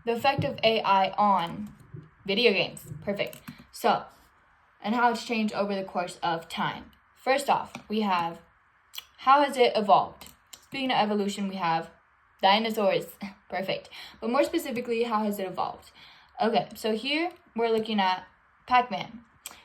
the effect of AI on video games. Perfect. So, and how it's changed over the course of time. First off, we have how has it evolved? Speaking of evolution, we have dinosaurs. Perfect. But more specifically, how has it evolved? Okay, so here we're looking at Pac-Man.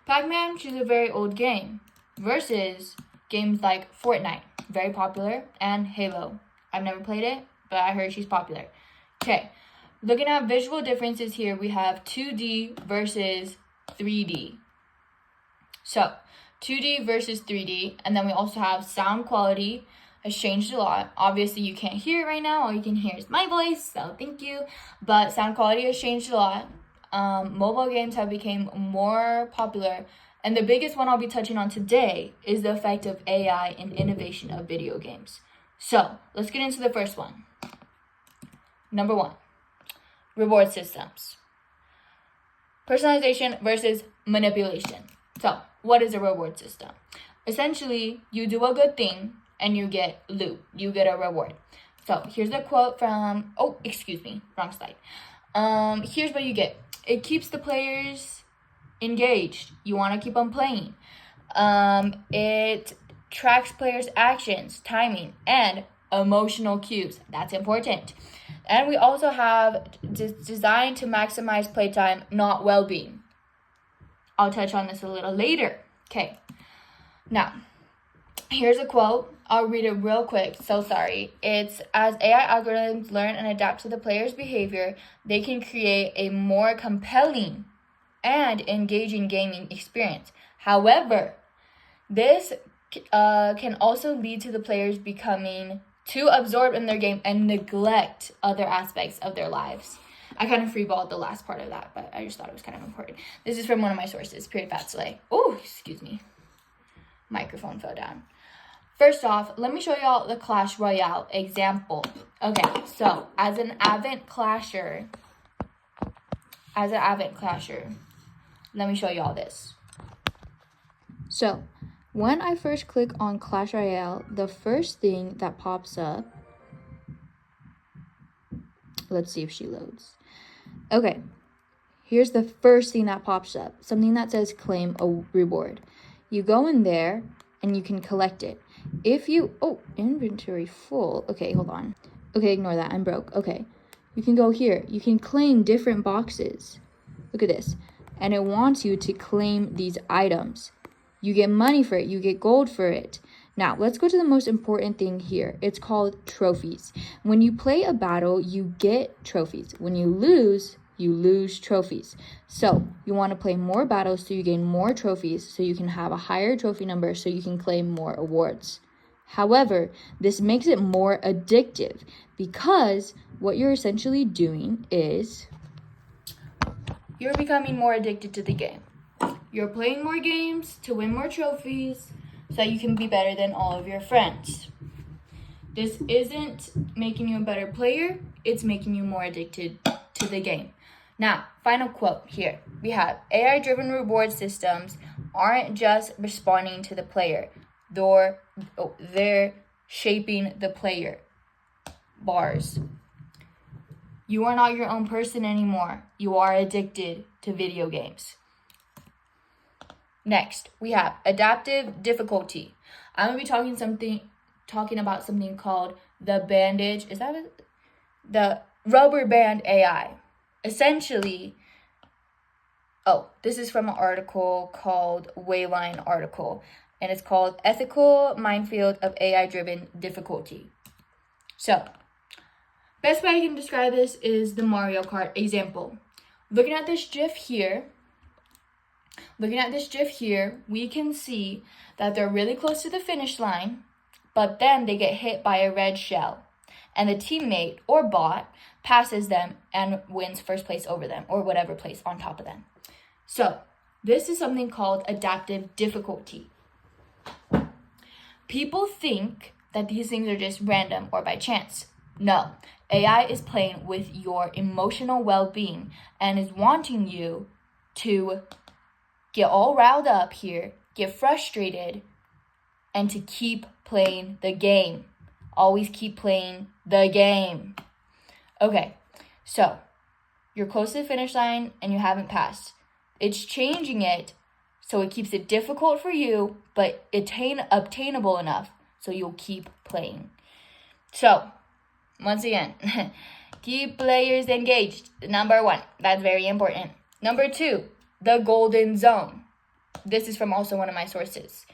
Pac-Man, which is a very old game, versus games like Fortnite, very popular, and Halo. I've never played it, but I heard she's popular. Okay, looking at visual differences here, we have 2D versus 3D. So, 2D versus 3D, and then we also have sound quality has changed a lot. Obviously, you can't hear it right now. All you can hear is my voice, so thank you. But sound quality has changed a lot. Mobile games have become more popular, and the biggest one I'll be touching on today is the effect of AI in innovation of video games. So, let's get into the first one. Number 1, reward systems. Personalization versus manipulation. So, what is a reward system? Essentially, you do a good thing and you get loot. You get a reward. So, here's a quote from, wrong slide. Here's what you get. It keeps the players engaged. You want to keep them playing. It tracks players' actions, timing, and emotional cues. That's important. And we also have designed to maximize playtime, not well-being. I'll touch on this a little later. Okay. Now, here's a quote. I'll read it real quick. So sorry. It's, as AI algorithms learn and adapt to the player's behavior, they can create a more compelling and engaging gaming experience. However, this can also lead to the players becoming too absorbed in their game and neglect other aspects of their lives. I kind of freeballed the last part of that, but I just thought it was kind of important. This is from one of my sources, Period Fat Slay. Oh, excuse me. Microphone fell down. First off, let me show y'all the Clash Royale example. Okay, so as an avid clasher, let me show y'all this. So, when I first click on Clash Royale, the first thing that pops up, let's see if she loads. Okay, here's the first thing that pops up, something that says claim a reward. You go in there and you can collect it. If you, inventory full. Okay, hold on. Okay, ignore that, I'm broke. Okay, you can go here. You can claim different boxes. Look at this. And it wants you to claim these items. You get money for it. You get gold for it. Now, let's go to the most important thing here. It's called trophies. When you play a battle, you get trophies. When you lose trophies. So, you want to play more battles so you gain more trophies, so you can have a higher trophy number, so you can claim more awards. However, this makes it more addictive because what you're essentially doing is you're becoming more addicted to the game. You're playing more games to win more trophies so that you can be better than all of your friends. This isn't making you a better player, it's making you more addicted to the game. Now, final quote here. We have AI-driven reward systems aren't just responding to the player. They're shaping the player. Bars. You are not your own person anymore. You are addicted to video games. Next, we have adaptive difficulty. I'm going to be talking about something called the bandage. Is that it? The rubber band AI. Essentially, this is from an article called Wayline article, and it's called Ethical Minefield of AI-Driven Difficulty. So, best way I can describe this is the Mario Kart example. Looking at this GIF here, we can see that they're really close to the finish line, but then they get hit by a red shell, and the teammate or bot passes them and wins first place over them, or whatever place on top of them. So, this is something called adaptive difficulty. People think that these things are just random or by chance. No, AI is playing with your emotional well-being and is wanting you to get all riled up here, get frustrated, and to keep playing the game. Always keep playing the game. Okay, so you're close to the finish line and you haven't passed. It's changing it so it keeps it difficult for you, but obtainable enough so you'll keep playing. So, once again, keep players engaged. Number 1, that's very important. Number 2, the golden zone. This is from also one of my sources,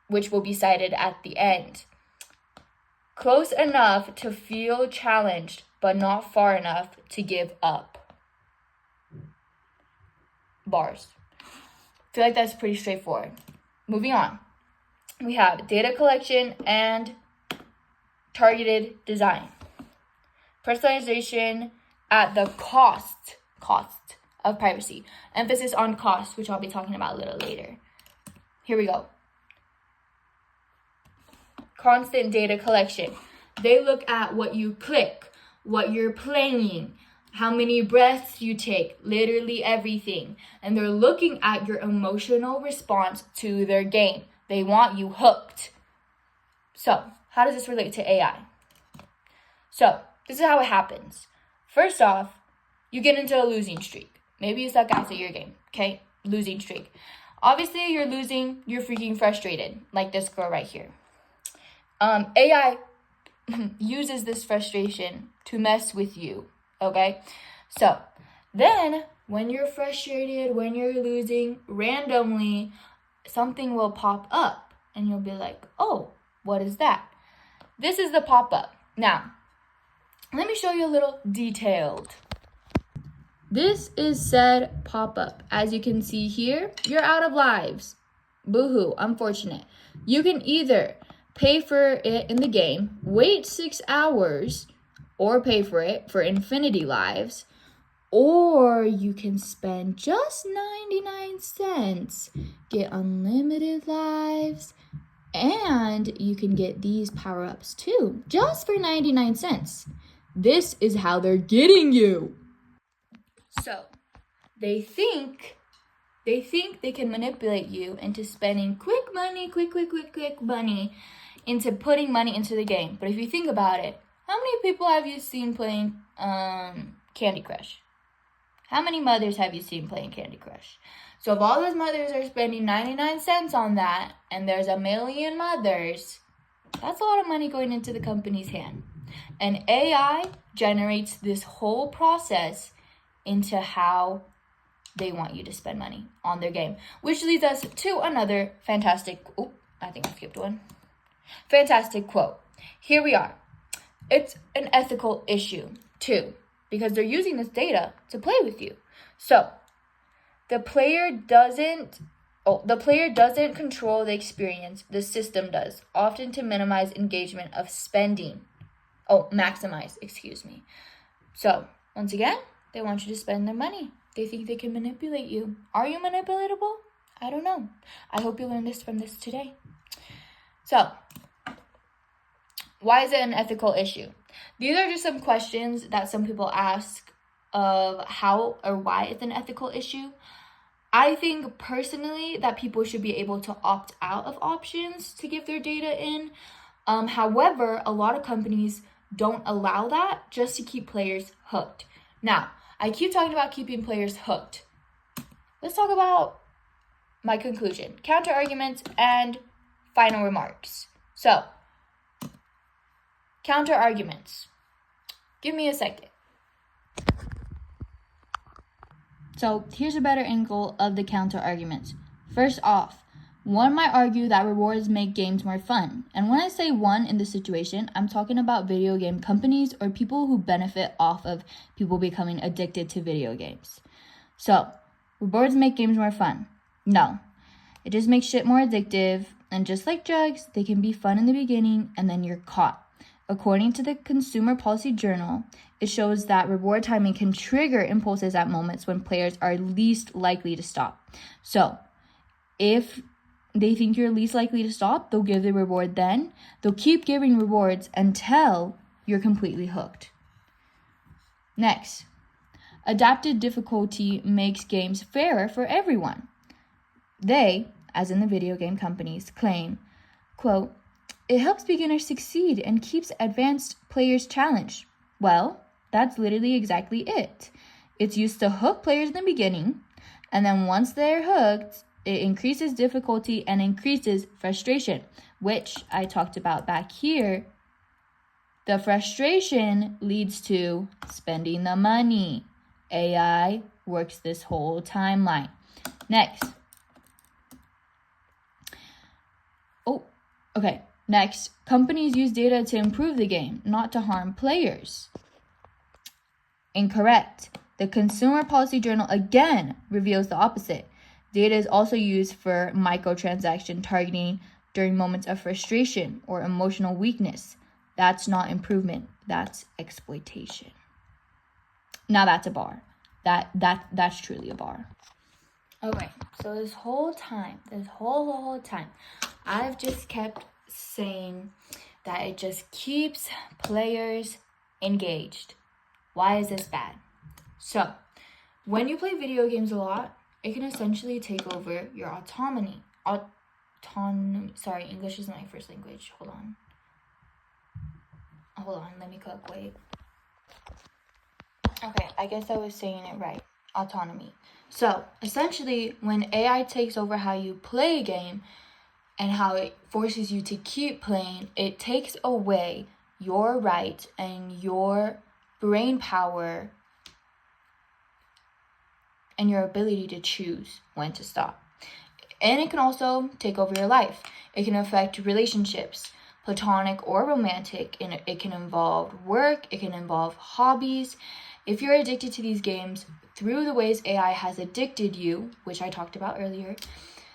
which will be cited at the end. Close enough to feel challenged, but not far enough to give up. Bars. I feel like that's pretty straightforward. Moving on. We have data collection and targeted design. Personalization at the cost of privacy. Emphasis on cost, which I'll be talking about a little later. Here we go. Constant data collection. They look at what you click, what you're playing, how many breaths you take, literally everything. And they're looking at your emotional response to their game. They want you hooked. So, how does this relate to AI? So, this is how it happens. First off, you get into a losing streak. Maybe you suck ass at your game, okay? Losing streak. Obviously, you're losing, you're freaking frustrated, like this girl right here. AI uses this frustration to mess with you, okay? So, then, when you're frustrated, when you're losing, randomly, something will pop up, and you'll be like, oh, what is that? This is the pop-up. Now, let me show you a little detailed. This is said pop-up. As you can see here, you're out of lives. Boo-hoo, unfortunate. You can either pay for it in the game, wait 6 hours, or pay for it for infinity lives, or you can spend just 99 cents, get unlimited lives, and you can get these power-ups too, just for 99 cents. This is how they're getting you. So, they think they can manipulate you into spending quick money, into putting money into the game. But if you think about it, how many people have you seen playing Candy Crush? How many mothers have you seen playing Candy Crush? So if all those mothers are spending 99 cents on that, and there's a million mothers, that's a lot of money going into the company's hand. And AI generates this whole process into how they want you to spend money on their game. Which leads us to another fantastic quote. Here we are. It's an ethical issue too, because they're using this data to play with you. So the player doesn't control the experience, the system does, often to minimize engagement of spending. Maximize. So, once again, they want you to spend their money. They think they can manipulate you. Are you manipulatable? I don't know. I hope you learned this from this today. So, why is it an ethical issue? These are just some questions that some people ask of how or why it's an ethical issue. I think personally that people should be able to opt out of options to give their data in. However, a lot of companies don't allow that just to keep players hooked. Now, I keep talking about keeping players hooked. Let's talk about my conclusion, counter arguments, and final remarks. So, counter arguments. Give me a second. So, here's a better angle of the counter arguments. First off, one might argue that rewards make games more fun. And when I say one in this situation, I'm talking about video game companies or people who benefit off of people becoming addicted to video games. So, rewards make games more fun. No, it just makes shit more addictive. And just like drugs, they can be fun in the beginning and then you're caught. According to the Consumer Policy Journal, it shows that reward timing can trigger impulses at moments when players are least likely to stop. So, if they think you're least likely to stop, they'll give the reward then. They'll keep giving rewards until you're completely hooked. Next, adapted difficulty makes games fairer for everyone. They, as in the video game companies, claim, quote, it helps beginners succeed and keeps advanced players challenged. Well, that's literally exactly it. It's used to hook players in the beginning, and then once they're hooked, it increases difficulty and increases frustration, which I talked about back here. The frustration leads to spending the money. AI works this whole timeline. Next. Next, companies use data to improve the game, not to harm players. Incorrect. The Consumer Policy Journal again reveals the opposite. Data is also used for microtransaction targeting during moments of frustration or emotional weakness. That's not improvement. That's exploitation. Now that's a bar. That's truly a bar. Okay, so this whole time, I've just kept saying that it just keeps players engaged. Why is this bad? So, when you play video games a lot, it can essentially take over your autonomy. Sorry, English is not my first language. Hold on, let me cook, wait. Okay, I guess I was saying it right. Autonomy. So, essentially, when AI takes over how you play a game and how it forces you to keep playing, it takes away your right and your brain power and your ability to choose when to stop. And it can also take over your life. It can affect relationships, platonic or romantic, and it can involve work, it can involve hobbies. If you're addicted to these games through the ways AI has addicted you, which I talked about earlier,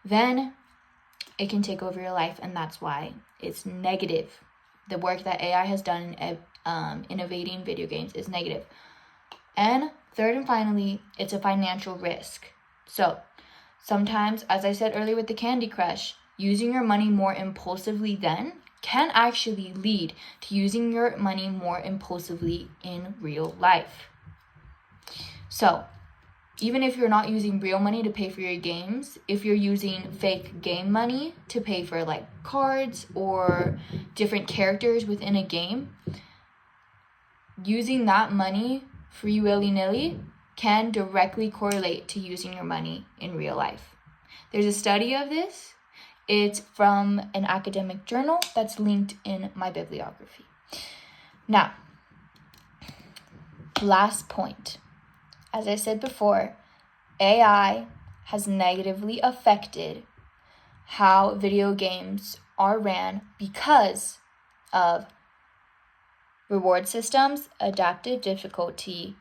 then it can take over your life, and that's why it's negative. The work that AI has done in innovating video games is negative. And third and finally, it's a financial risk. So sometimes, as I said earlier with the Candy Crush, using your money more impulsively then can actually lead to using your money more impulsively in real life. So even if you're not using real money to pay for your games, if you're using fake game money to pay for like cards or different characters within a game, using that money free willy-nilly can directly correlate to using your money in real life. There's a study of this. It's from an academic journal that's linked in my bibliography. Now, last point. As I said before, AI has negatively affected how video games are ran because of reward systems, adaptive difficulty,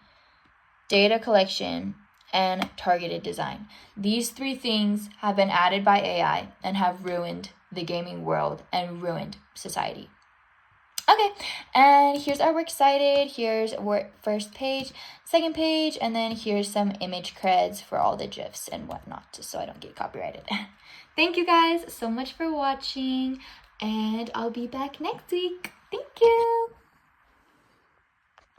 data collection, and targeted design. These three things have been added by AI and have ruined the gaming world and ruined society. Okay, and here's our works cited. Here's first page, second page, and then here's some image creds for all the GIFs and whatnot, so I don't get copyrighted. Thank you guys so much for watching, and I'll be back next week. Thank you.